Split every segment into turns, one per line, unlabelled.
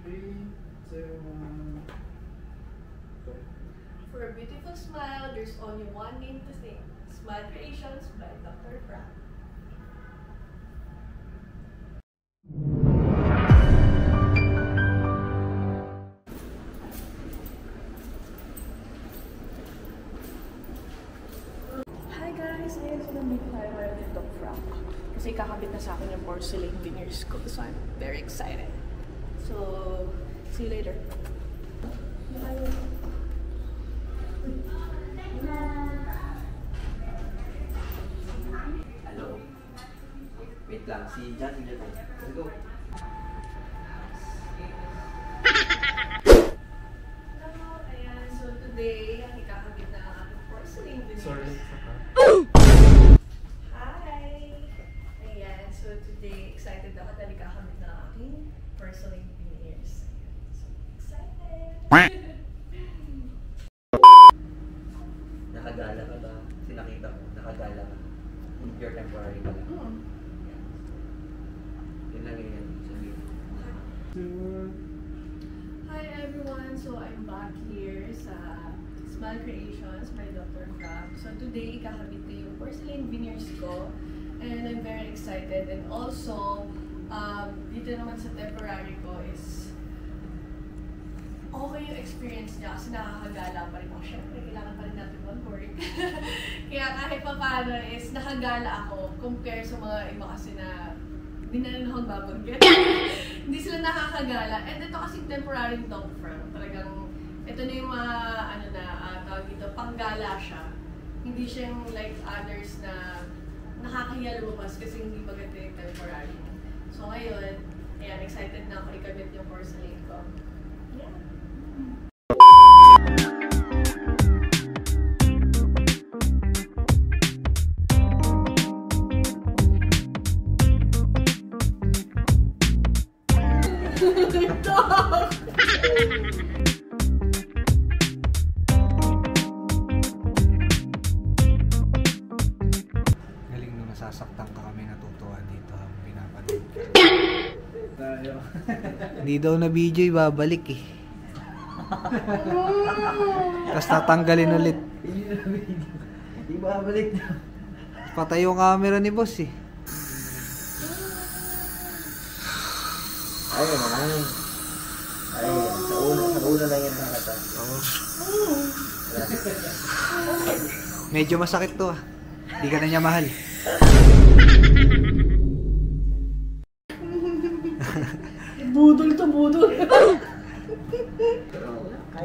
3, 2, 1.
For a beautiful smile, there's only one name to think. Smile Creations by Dr. Frank. Hi guys! Ngayon sila meet tayo ngayon ni Dr. Frank. Kasi kakabit na sa akin yung porcelain veneers ko. So I'm very excited. So, see you later. Bye!
Hello. Wait lang, si John, let's go.
Hello, ayan. So today, ang ikakabit na aking porcelain veneers.
Sorry, saka.
Hi! Ayan. So today, excited ako dahil ikakabit na aking porcelain veneers. So excited!
Nakagala ka ba? Sinakita ko, nakagala ka. Your temporary ka lang. Yun lang yun.
Hi everyone! So I'm back here sa Smile Creations by Dr. Frank. So today, ikakabit ko yung porcelain veneers ko. And I'm very excited. And also, dito naman sa temporary ko is okay yung experience niya kasi nakakagala pa rin ako. Siyempre, kailangan pa rin natin mag-work. Kaya kahit pa paano is nakagala ako compare sa mga iba kasi na hindi na rin ako babanggit. Hindi sila nakakagala. And ito kasi temporary Dr. Frank. Talagang, ito na yung mga, tawag dito, panggala siya. Hindi siya yung like others na nakakahiya lumabas kasi hindi maganda yung temporary. So ngayon, ayan, excited na ako ikabit yung porcelain ko. Yeah.
Galing na nasasaktan ka kami natutuwa dito habang pinapanood ka. Tayo.
Hindi daw na video, babalik eh. Tapos tatanggalin ulit.
Di ba balik na?
Patay yung camera ni boss eh.
Ayun naman. Ayun, sa una lang yan nakata.
Oo. Medyo masakit to ah. Hindi ka na niya mahal.
Budol to budol.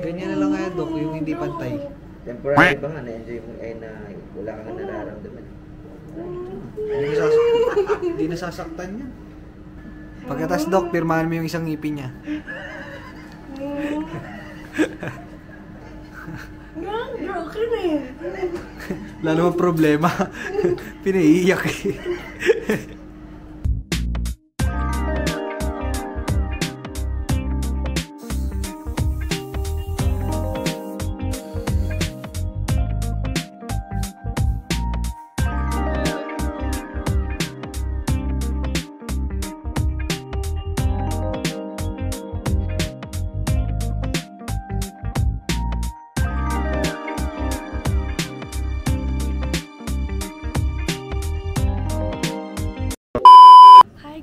Ganyan na lang kaya, Dok, yung hindi pantay.
Temporary ba nga, na-enjoy mo ay na wala kang nararamdaman.
Hindi nasasaktan yan. Pagkatas, Dok, pirmahan mo yung isang ngipin niya.
Broken eh.
Lalo ang problema. Pinaiiyak eh.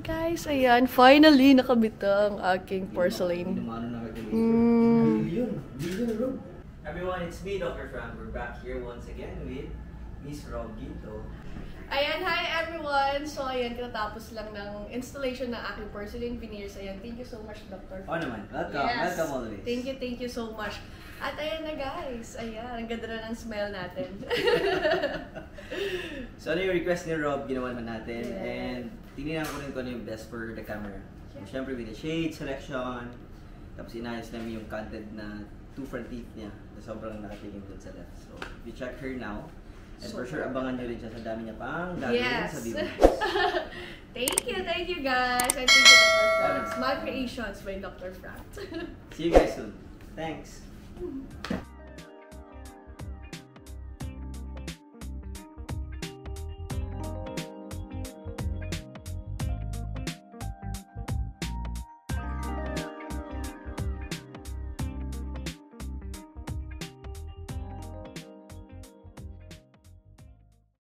Guys, ayan, finally nakabit ang aking porcelain.
Everyone, it's me, Dr. Frank. We're back here once again with Miss Rob Ginto.
Ayan, hi everyone! So ayan, kinatapos lang ng installation ng aking porcelain veneers. Ayan, thank you so much, Dr.
Oh naman, welcome,
Yes.
welcome always.
Thank you so much. At ayan na guys, ayan, ang ganda na ng smell natin.
So ano yung request ni Rob, ginawa naman natin.
Yeah.
And tinignan ko rin kung ano yung best for the camera. So, syempre with the shade selection, tapos inayos namin yung content na 2 front teeth niya na sobrang nakatingin dun sa left. So if you check her now, and for sure abangan nyo rin siya sa dami niya pang gagawin sa video.
Thank you guys! And thank you Dr. Frank. Smile Creations by Dr. Frank.
See you guys soon. Thanks!